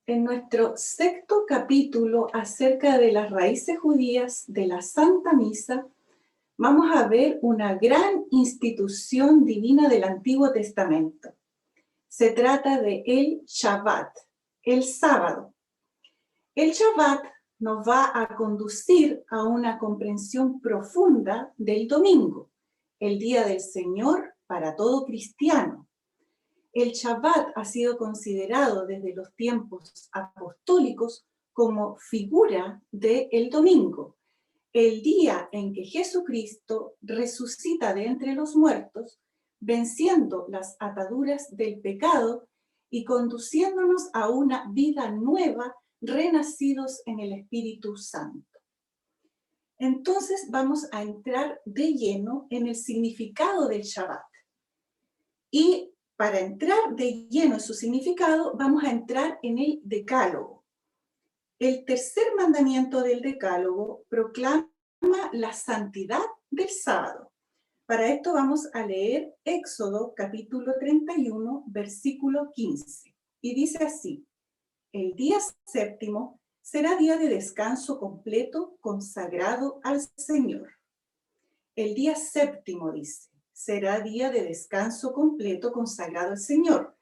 En nuestro sexto capítulo acerca de las raíces judías de la Santa Misa, vamos a ver una gran institución divina del Antiguo Testamento. Se trata de el Shabbat, el sábado. El Shabbat nos va a conducir a una comprensión profunda del domingo, el día del Señor para todo cristiano. El Shabbat ha sido considerado desde los tiempos apostólicos como figura del domingo, el día en que Jesucristo resucita de entre los muertos, venciendo las ataduras del pecado y conduciéndonos a una vida nueva, renacidos en el Espíritu Santo. Entonces vamos a entrar de lleno en el significado del Shabbat. Y para entrar de lleno en su significado, vamos a entrar en el Decálogo. El tercer mandamiento del Decálogo proclama la santidad del sábado. Para esto vamos a leer Éxodo capítulo 31, versículo 15. Y dice así: el día séptimo será día de descanso completo, consagrado al Señor. El día séptimo, dice, será día de descanso completo, consagrado al Señor.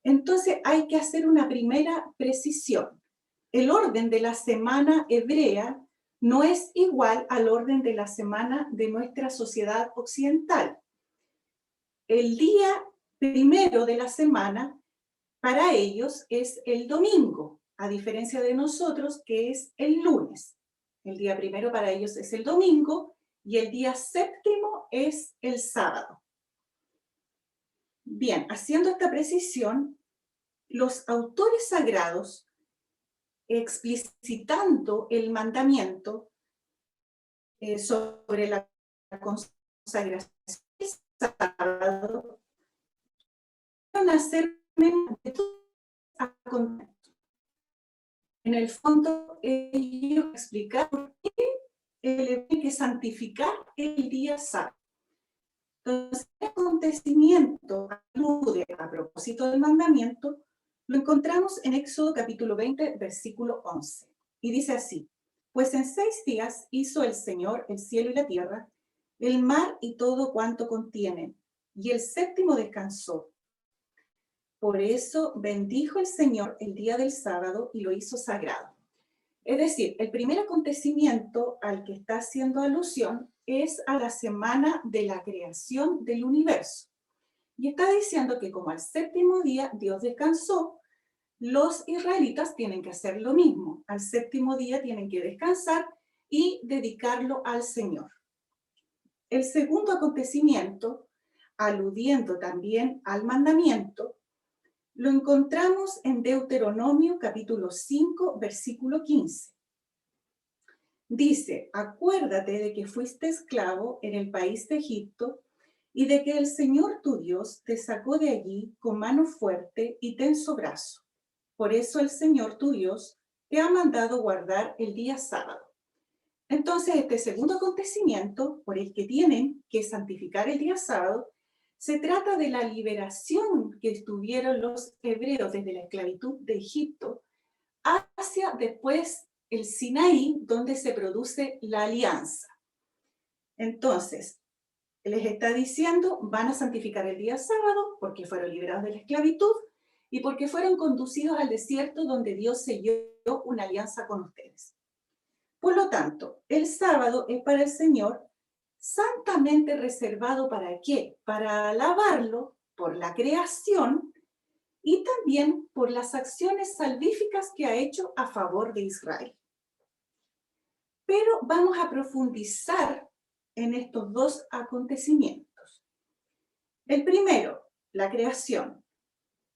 Entonces hay que hacer una primera precisión. El orden de la semana hebrea no es igual al orden de la semana de nuestra sociedad occidental. El día primero de la semana para ellos es el domingo, a diferencia de nosotros que es el lunes. El día primero para ellos es el domingo y el día séptimo es el sábado. Bien, haciendo esta precisión, los autores sagrados, explicitando el mandamiento sobre la consagración del sábado, van a hacer de todo a contexto. En el fondo, ellos explican por qué hay que santificar el día sábado. Entonces, el acontecimiento alude a propósito del mandamiento, lo encontramos en Éxodo capítulo 20, versículo 11. Y dice así: pues en 6 días hizo el Señor el cielo y la tierra, el mar y todo cuanto contienen, y el séptimo descansó. Por eso bendijo el Señor el día del sábado y lo hizo sagrado. Es decir, el primer acontecimiento al que está haciendo alusión es a la semana de la creación del universo. Y está diciendo que como al séptimo día Dios descansó, los israelitas tienen que hacer lo mismo. Al séptimo día tienen que descansar y dedicarlo al Señor. El segundo acontecimiento, aludiendo también al mandamiento, lo encontramos en Deuteronomio capítulo 5, versículo 15. Dice: acuérdate de que fuiste esclavo en el país de Egipto y de que el Señor tu Dios te sacó de allí con mano fuerte y tenso brazo. Por eso el Señor tu Dios te ha mandado guardar el día sábado. Entonces, este segundo acontecimiento por el que tienen que santificar el día sábado, se trata de la liberación que tuvieron los hebreos desde la esclavitud de Egipto hacia después el Sinaí, donde se produce la alianza. Entonces, les está diciendo, van a santificar el día sábado porque fueron liberados de la esclavitud y porque fueron conducidos al desierto donde Dios selló una alianza con ustedes. Por lo tanto, el sábado es para el Señor santamente reservado. ¿Para qué? Para alabarlo por la creación y también por las acciones salvíficas que ha hecho a favor de Israel. Pero vamos a profundizar en estos dos acontecimientos. El primero, la creación.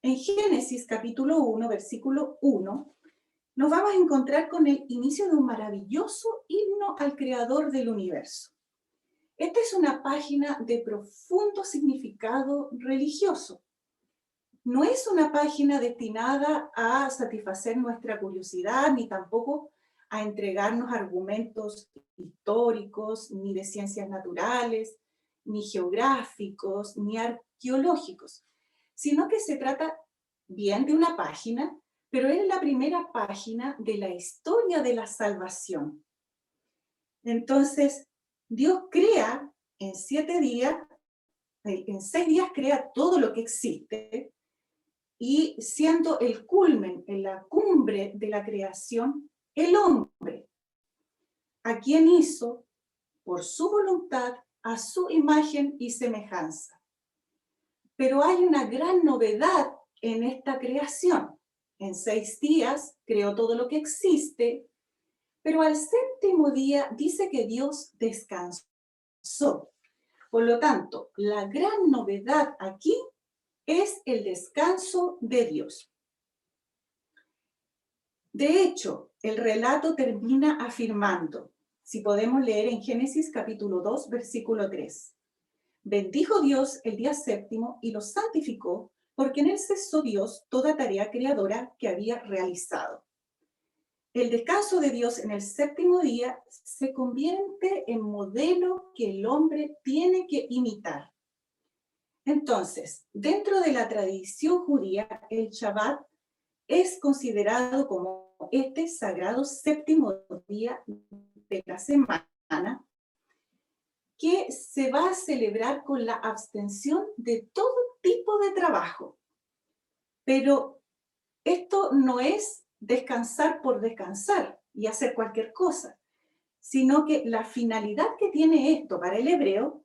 En Génesis capítulo 1, versículo 1, nos vamos a encontrar con el inicio de un maravilloso himno al creador del universo. Esta es una página de profundo significado religioso. No es una página destinada a satisfacer nuestra curiosidad, ni tampoco a entregarnos argumentos históricos, ni de ciencias naturales, ni geográficos, ni arqueológicos, sino que se trata bien de una página, pero es la primera página de la historia de la salvación. Entonces, Dios crea en 7 días, en 6 días crea todo lo que existe, y siendo el culmen, en la cumbre de la creación, el hombre, a quien hizo por su voluntad, a su imagen y semejanza. Pero hay una gran novedad en esta creación. En 6 días creó todo lo que existe, pero al 7º día dice que Dios descansó. Por lo tanto, la gran novedad aquí es el descanso de Dios. De hecho, el relato termina afirmando, si podemos leer en Génesis capítulo 2, versículo 3. Bendijo Dios el día 7º y lo santificó, porque en él cesó Dios toda tarea creadora que había realizado. El descanso de Dios en el 7º día se convierte en modelo que el hombre tiene que imitar. Entonces, dentro de la tradición judía, el Shabbat es considerado como este sagrado 7º día de la semana, que se va a celebrar con la abstención de todo tipo de trabajo. Pero esto no es descansar por descansar y hacer cualquier cosa, sino que la finalidad que tiene esto para el hebreo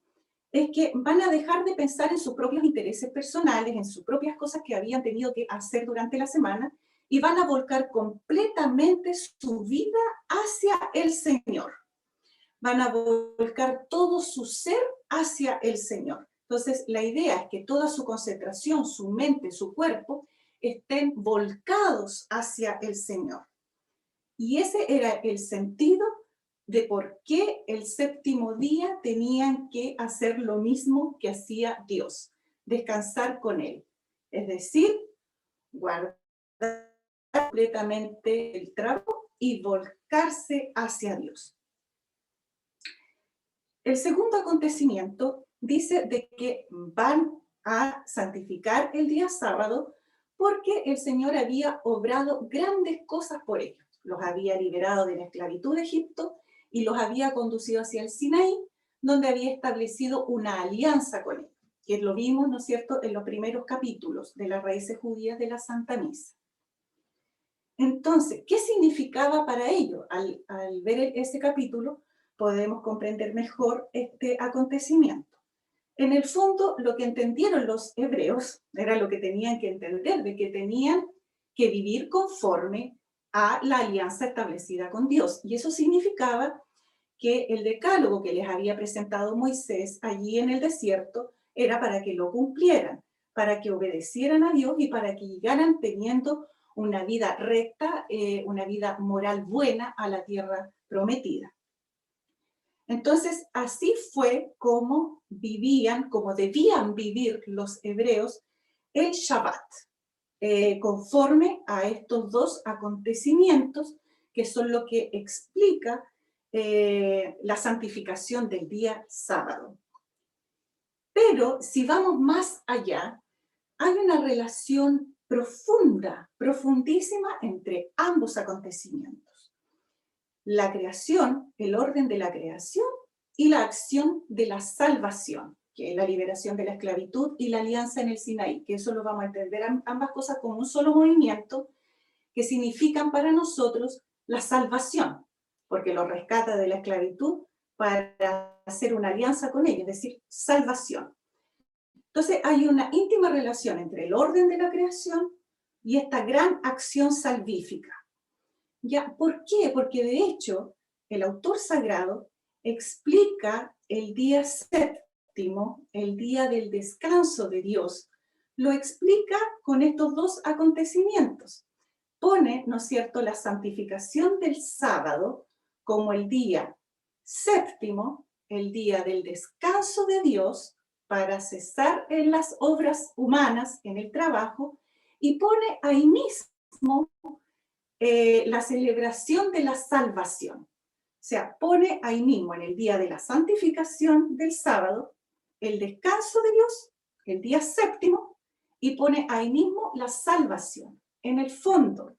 es que van a dejar de pensar en sus propios intereses personales, en sus propias cosas que habían tenido que hacer durante la semana, y van a volcar completamente su vida hacia el Señor. Van a volcar todo su ser hacia el Señor. Entonces, la idea es que toda su concentración, su mente, su cuerpo, estén volcados hacia el Señor. Y ese era el sentido de por qué el 7º día tenían que hacer lo mismo que hacía Dios, descansar con Él. Es decir, guardar completamente el trabajo y volcarse hacia Dios. El segundo acontecimiento dice de que van a santificar el día sábado porque el Señor había obrado grandes cosas por ellos. Los había liberado de la esclavitud de Egipto y los había conducido hacia el Sinaí, donde había establecido una alianza con ellos, que lo vimos, ¿no es cierto?, en los primeros capítulos de las raíces judías de la Santa Misa. Entonces, ¿qué significaba para ellos? Al ver ese capítulo, podemos comprender mejor este acontecimiento. En el fondo, lo que entendieron los hebreos era lo que tenían que entender, de que tenían que vivir conforme a la alianza establecida con Dios. Y eso significaba que el decálogo que les había presentado Moisés allí en el desierto era para que lo cumplieran, para que obedecieran a Dios y para que llegaran teniendo una vida recta, una vida moral buena a la tierra prometida. Entonces, así fue como vivían, como debían vivir los hebreos el Shabbat, conforme a estos dos acontecimientos que son lo que explica la santificación del día sábado. Pero si vamos más allá, hay una relación profunda, profundísima entre ambos acontecimientos. La creación, el orden de la creación y la acción de la salvación, que es la liberación de la esclavitud y la alianza en el Sinaí, que eso lo vamos a entender ambas cosas como un solo movimiento que significan para nosotros la salvación, porque lo rescata de la esclavitud para hacer una alianza con ella, es decir, salvación. Entonces hay una íntima relación entre el orden de la creación y esta gran acción salvífica. ¿Ya? ¿Por qué? Porque de hecho el autor sagrado explica el día 7º, el día del descanso de Dios, lo explica con estos dos acontecimientos. Pone, ¿no es cierto?, la santificación del sábado como el día 7º, el día del descanso de Dios, para cesar en las obras humanas, en el trabajo, y pone ahí mismo la celebración de la salvación. O sea, pone ahí mismo en el día de la santificación del sábado, el descanso de Dios, el día 7º, y pone ahí mismo la salvación. En el fondo,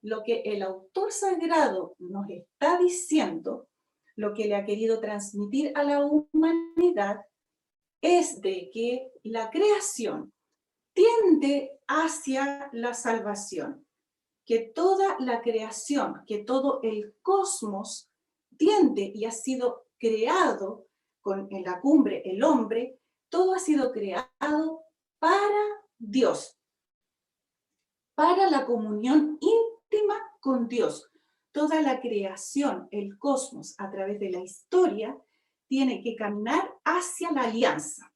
lo que el autor sagrado nos está diciendo, lo que le ha querido transmitir a la humanidad, es de que la creación tiende hacia la salvación, que toda la creación, que todo el cosmos tiende y ha sido creado con en la cumbre el hombre, todo ha sido creado para Dios, para la comunión íntima con Dios. Toda la creación, el cosmos, a través de la historia, tiene que caminar hacia la alianza,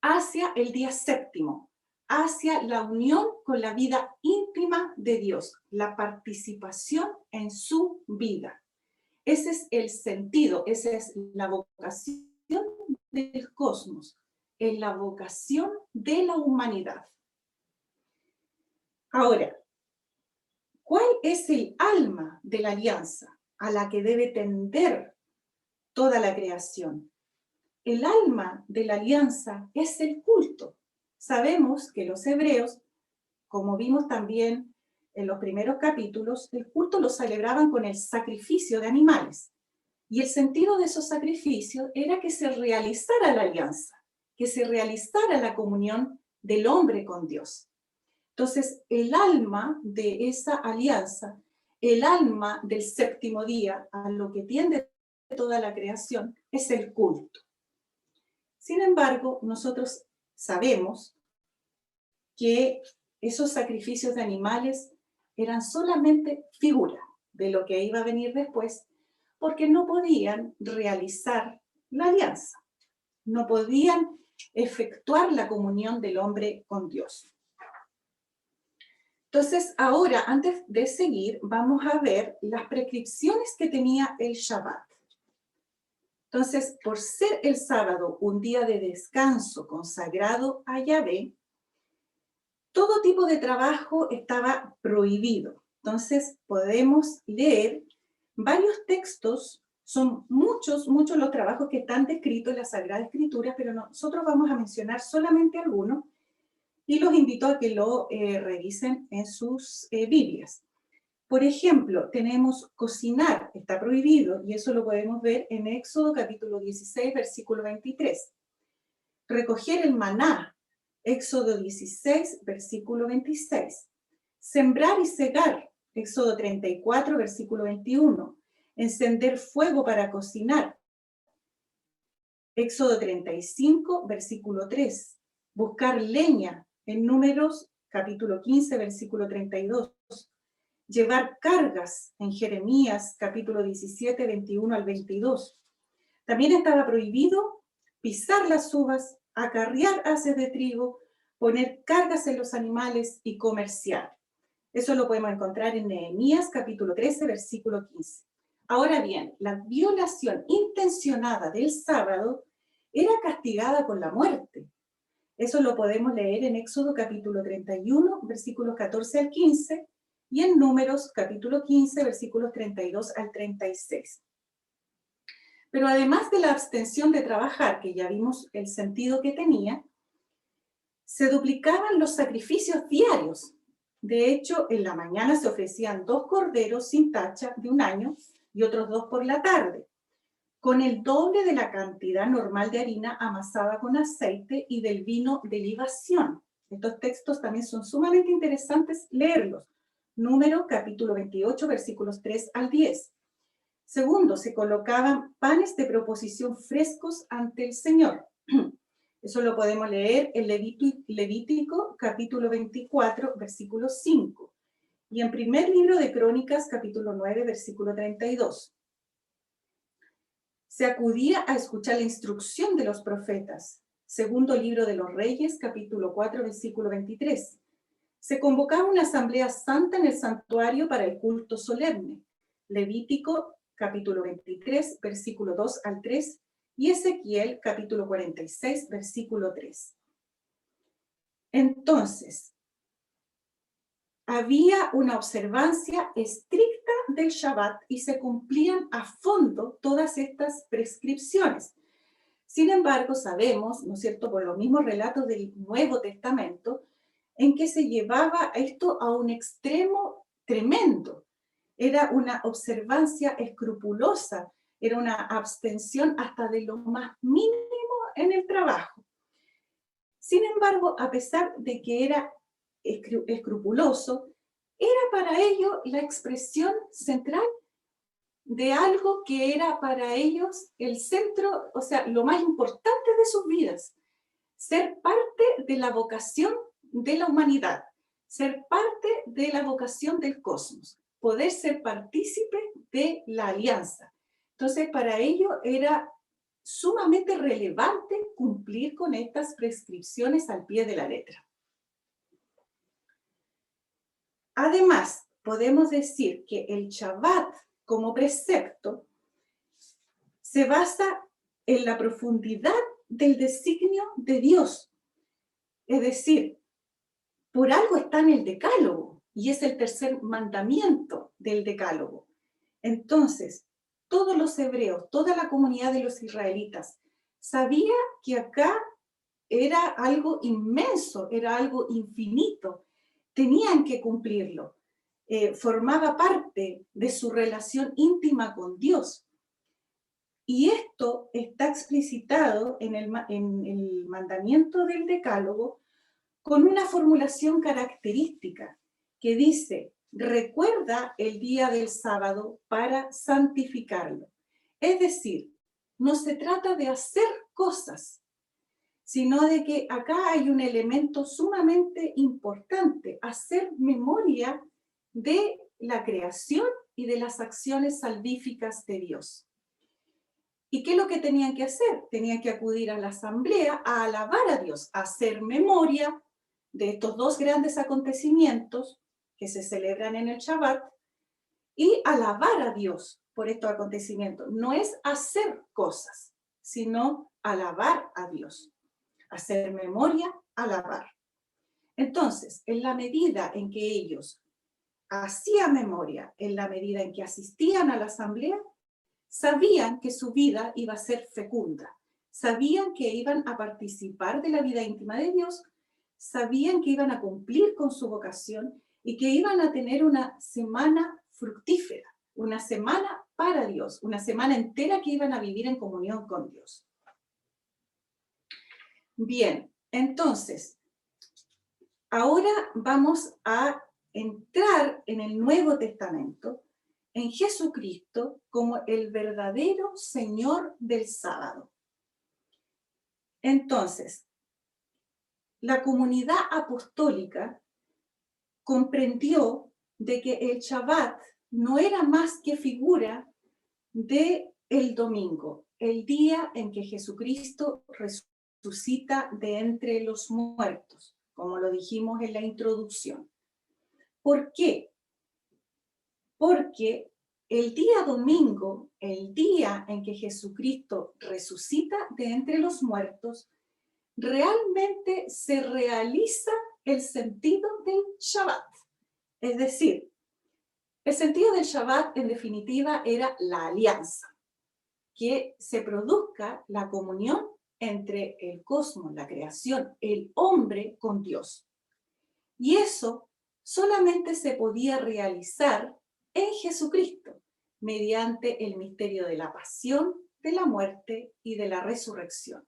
hacia el día séptimo, hacia la unión con la vida íntima de Dios, la participación en su vida. Ese es el sentido, esa es la vocación del cosmos, es la vocación de la humanidad. Ahora, ¿cuál es el alma de la alianza a la que debe tender toda la creación? El alma de la alianza es el culto. Sabemos que los hebreos, como vimos también en los primeros capítulos, el culto lo celebraban con el sacrificio de animales. Y el sentido de esos sacrificios era que se realizara la alianza, que se realizara la comunión del hombre con Dios. Entonces, el alma de esa alianza, el alma del séptimo día, a lo que tiende toda la creación, es el culto. Sin embargo, nosotros sabemos que esos sacrificios de animales eran solamente figura de lo que iba a venir después, porque no podían realizar la alianza, no podían efectuar la comunión del hombre con Dios. Entonces, ahora, antes de seguir, vamos a ver las prescripciones que tenía el Shabbat. Entonces, por ser el sábado un día de descanso consagrado a Yahvé, todo tipo de trabajo estaba prohibido. Entonces, podemos leer varios textos, son muchos los trabajos que están descritos en la Sagrada Escritura, pero nosotros vamos a mencionar solamente algunos y los invito a que lo revisen en sus Biblias. Por ejemplo, tenemos cocinar, está prohibido, y eso lo podemos ver en Éxodo capítulo 16, versículo 23. Recoger el maná, Éxodo 16, versículo 26. Sembrar y cegar, Éxodo 34, versículo 21. Encender fuego para cocinar, Éxodo 35, versículo 3. Buscar leña, en Números capítulo 15, versículo 32. Llevar cargas en Jeremías capítulo 17, 21 al 22. También estaba prohibido pisar las uvas, acarrear haces de trigo, poner cargas en los animales y comerciar. Eso lo podemos encontrar en Nehemías capítulo 13, versículo 15. Ahora bien, la violación intencionada del sábado era castigada con la muerte. Eso lo podemos leer en Éxodo capítulo 31, versículos 14 al 15, y en Números capítulo 15, versículos 32 al 36. Pero además de la abstención de trabajar, que ya vimos el sentido que tenía, se duplicaban los sacrificios diarios. De hecho, en la mañana se ofrecían 2 corderos sin tacha de 1 año y otros 2 por la tarde, con el doble de la cantidad normal de harina amasada con aceite y del vino de libación. Estos textos también son sumamente interesantes leerlos. Número capítulo 28, versículos 3 al 10. Segundo, se colocaban panes de proposición frescos ante el Señor. Eso lo podemos leer en Levítico capítulo 24, versículo 5. Y en primer libro de Crónicas, capítulo 9, versículo 32. Se acudía a escuchar la instrucción de los profetas. Segundo libro de los Reyes, capítulo 4, versículo 23. Se convocaba una asamblea santa en el santuario para el culto solemne. Levítico, capítulo 23, versículo 2 al 3, y Ezequiel, capítulo 46, versículo 3. Entonces, había una observancia estricta del Shabbat y se cumplían a fondo todas estas prescripciones. Sin embargo, sabemos, ¿no es cierto?, por los mismos relatos del Nuevo Testamento, en que se llevaba esto a un extremo tremendo. Era una observancia escrupulosa, era una abstención hasta de lo más mínimo en el trabajo. Sin embargo, a pesar de que era escrupuloso, era para ellos la expresión central de algo que era para ellos el centro, o sea, lo más importante de sus vidas, ser parte de la vocación de la humanidad, ser parte de la vocación del cosmos, poder ser partícipe de la alianza. Entonces, para ellos era sumamente relevante cumplir con estas prescripciones al pie de la letra. Además, podemos decir que el Shabbat como precepto se basa en la profundidad del designio de Dios. Es decir, por algo está en el Decálogo, y es el tercer mandamiento del Decálogo. Entonces, todos los hebreos, toda la comunidad de los israelitas, sabía que acá era algo inmenso, era algo infinito. Tenían que cumplirlo. Formaba parte de su relación íntima con Dios. Y esto está explicitado en el mandamiento del Decálogo con una formulación característica que dice: recuerda el día del sábado para santificarlo. Es decir, no se trata de hacer cosas, sino de que acá hay un elemento sumamente importante: hacer memoria de la creación y de las acciones salvíficas de Dios. ¿Y qué es lo que tenían que hacer? Tenían que acudir a la asamblea a alabar a Dios, a hacer memoria de estos dos grandes acontecimientos que se celebran en el Shabbat y alabar a Dios por estos acontecimientos. No es hacer cosas, sino alabar a Dios. Hacer memoria, alabar. Entonces, en la medida en que ellos hacían memoria, en la medida en que asistían a la asamblea, sabían que su vida iba a ser fecunda, sabían que iban a participar de la vida íntima de Dios, sabían que iban a cumplir con su vocación y que iban a tener una semana fructífera, una semana para Dios, una semana entera que iban a vivir en comunión con Dios. Bien, entonces, ahora vamos a entrar en el Nuevo Testamento, en Jesucristo como el verdadero Señor del sábado. Entonces, la comunidad apostólica comprendió de que el Shabbat no era más que figura de el domingo, el día en que Jesucristo resucita de entre los muertos, como lo dijimos en la introducción. ¿Por qué? Porque el día domingo, el día en que Jesucristo resucita de entre los muertos, realmente se realiza el sentido del Shabbat. Es decir, el sentido del Shabbat, en definitiva, era la alianza, que se produzca la comunión entre el cosmos, la creación, el hombre con Dios. Y eso solamente se podía realizar en Jesucristo, mediante el misterio de la pasión, de la muerte y de la resurrección.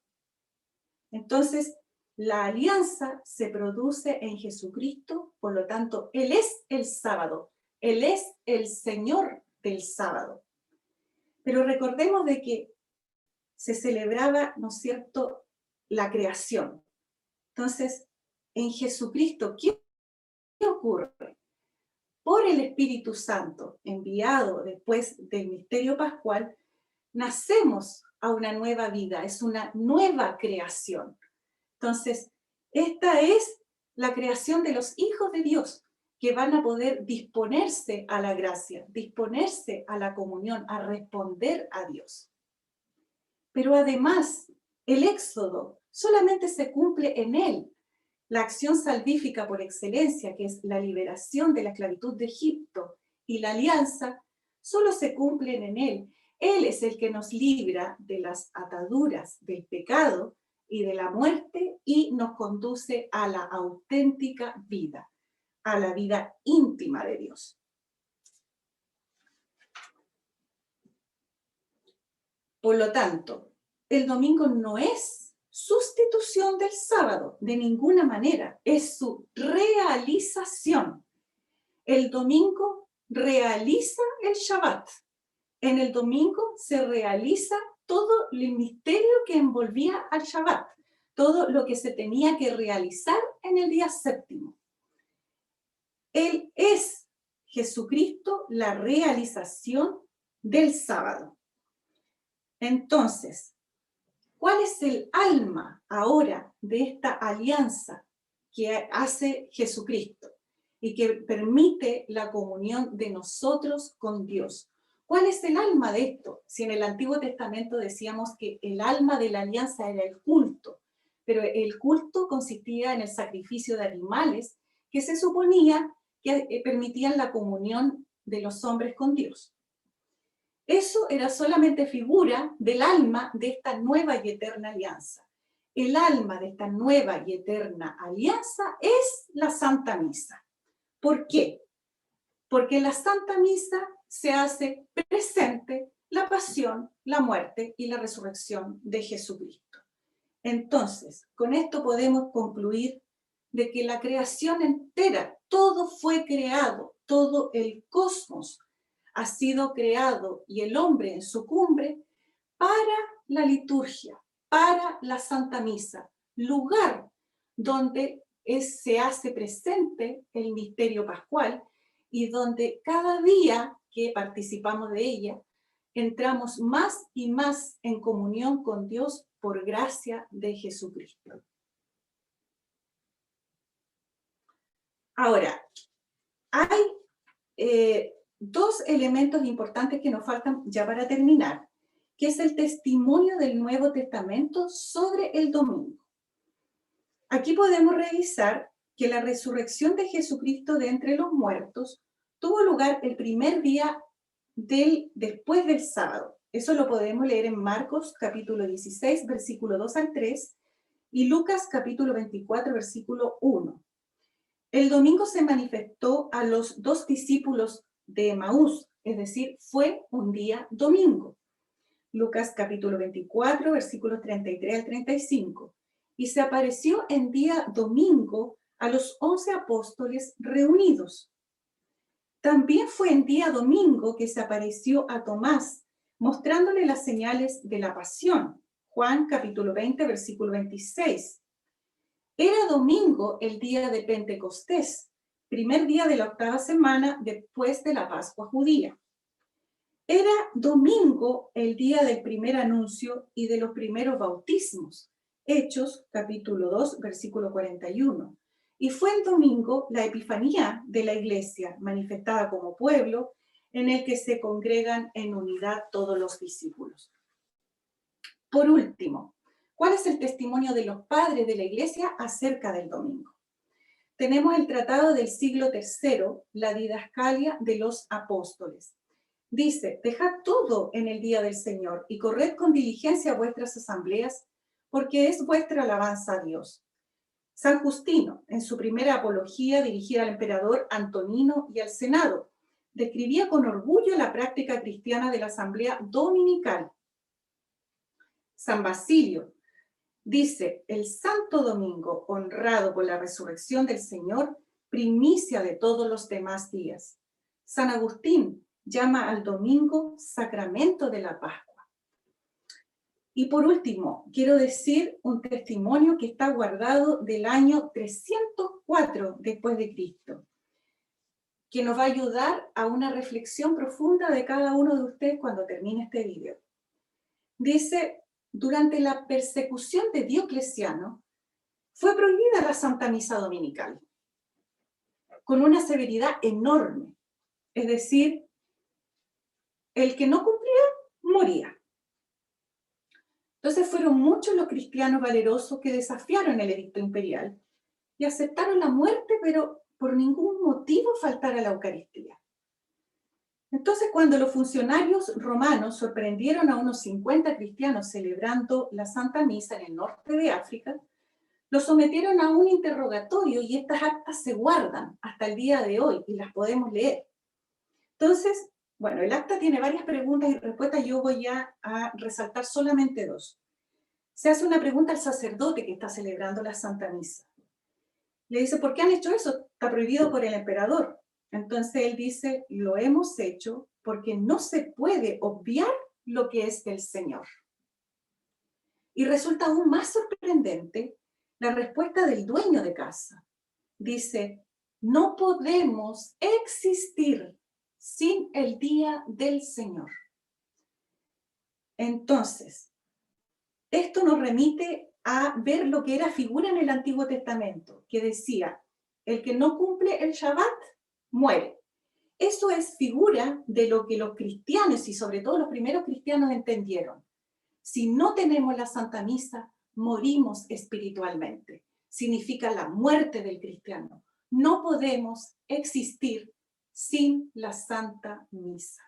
Entonces, la alianza se produce en Jesucristo, por lo tanto, Él es el sábado, Él es el Señor del sábado. Pero recordemos de que se celebraba, ¿no es cierto?, la creación. Entonces, en Jesucristo, ¿qué ocurre? Por el Espíritu Santo, enviado después del misterio pascual, nacemos a una nueva vida, es una nueva creación. Entonces, esta es la creación de los hijos de Dios, que van a poder disponerse a la gracia, disponerse a la comunión, a responder a Dios. Pero además, el éxodo solamente se cumple en él. La acción salvífica por excelencia, que es la liberación de la esclavitud de Egipto, y la alianza, solo se cumplen en él. Él es el que nos libra de las ataduras del pecado y de la muerte y nos conduce a la auténtica vida, a la vida íntima de Dios. Por lo tanto, el domingo no es sustitución del sábado, de ninguna manera, es su realización. El domingo realiza el Shabbat. En el domingo se realiza todo el misterio que envolvía al Shabbat, todo lo que se tenía que realizar en el día séptimo. Él es Jesucristo, la realización del sábado. Entonces, ¿cuál es el alma ahora de esta alianza que hace Jesucristo y que permite la comunión de nosotros con Dios? ¿Cuál es el alma de esto? Si en el Antiguo Testamento decíamos que el alma de la alianza era el culto, pero el culto consistía en el sacrificio de animales que se suponía que permitían la comunión de los hombres con Dios. Eso era solamente figura del alma de esta nueva y eterna alianza. El alma de esta nueva y eterna alianza es la Santa Misa. ¿Por qué? Porque en la Santa Misa se hace presente la pasión, la muerte y la resurrección de Jesucristo. Entonces, con esto podemos concluir de que la creación entera, todo fue creado, todo el cosmos ha sido creado y el hombre en su cumbre para la liturgia, para la Santa Misa, lugar donde se hace presente el misterio pascual y donde cada día que participamos de ella, entramos más y más en comunión con Dios por gracia de Jesucristo. Ahora, hay dos elementos importantes que nos faltan ya para terminar, que es el testimonio del Nuevo Testamento sobre el domingo. Aquí podemos revisar que la resurrección de Jesucristo de entre los muertos tuvo lugar el primer día después del sábado. Eso lo podemos leer en Marcos capítulo 16, versículo 2 al 3, y Lucas capítulo 24, versículo 1. El domingo se manifestó a los 2 discípulos de Emaús, es decir, fue un día domingo. Lucas capítulo 24, versículos 33 al 35. Y se apareció en día domingo a los 11 apóstoles reunidos. También fue en día domingo que se apareció a Tomás, mostrándole las señales de la pasión. Juan capítulo 20, versículo 26. Era domingo el día de Pentecostés, primer día de la 8ª semana después de la Pascua judía. Era domingo el día del primer anuncio y de los primeros bautismos. Hechos capítulo 2, versículo 41. Y fue el domingo la epifanía de la iglesia, manifestada como pueblo, en el que se congregan en unidad todos los discípulos. Por último, ¿cuál es el testimonio de los padres de la iglesia acerca del domingo? Tenemos el tratado del siglo III, la didascalia de los apóstoles. Dice, dejad todo en el día del Señor y corred con diligencia vuestras asambleas, porque es vuestra alabanza a Dios. San Justino, en su primera apología dirigida al emperador Antonino y al Senado, describía con orgullo la práctica cristiana de la asamblea dominical. San Basilio dice, el Santo Domingo, honrado por la resurrección del Señor, primicia de todos los demás días. San Agustín llama al domingo sacramento de la Pascua. Y por último, quiero decir un testimonio que está guardado del año 304 después de Cristo, que nos va a ayudar a una reflexión profunda de cada uno de ustedes cuando termine este video. Dice, durante la persecución de Diocleciano, fue prohibida la Santa Misa Dominical, con una severidad enorme. Es decir, el que no cumplía, moría. Entonces fueron muchos los cristianos valerosos que desafiaron el edicto imperial y aceptaron la muerte, pero por ningún motivo faltar a la Eucaristía. Entonces, cuando los funcionarios romanos sorprendieron a unos 50 cristianos celebrando la Santa Misa en el norte de África, los sometieron a un interrogatorio y estas actas se guardan hasta el día de hoy y las podemos leer. Entonces, Bueno, el acta tiene varias preguntas y respuestas, yo voy a resaltar solamente dos. Se hace una pregunta al sacerdote que está celebrando la Santa Misa. Le dice, ¿por qué han hecho eso? Está prohibido por el emperador. Entonces él dice, lo hemos hecho porque no se puede obviar lo que es del Señor. Y resulta aún más sorprendente la respuesta del dueño de casa. Dice, no podemos existir sin el día del Señor. Entonces, esto nos remite a ver lo que era figura en el Antiguo Testamento, que decía, el que no cumple el Shabbat, muere. Eso es figura de lo que los cristianos, y sobre todo los primeros cristianos, entendieron. Si no tenemos la Santa Misa, morimos espiritualmente. Significa la muerte del cristiano. No podemos existir sin la Santa Misa.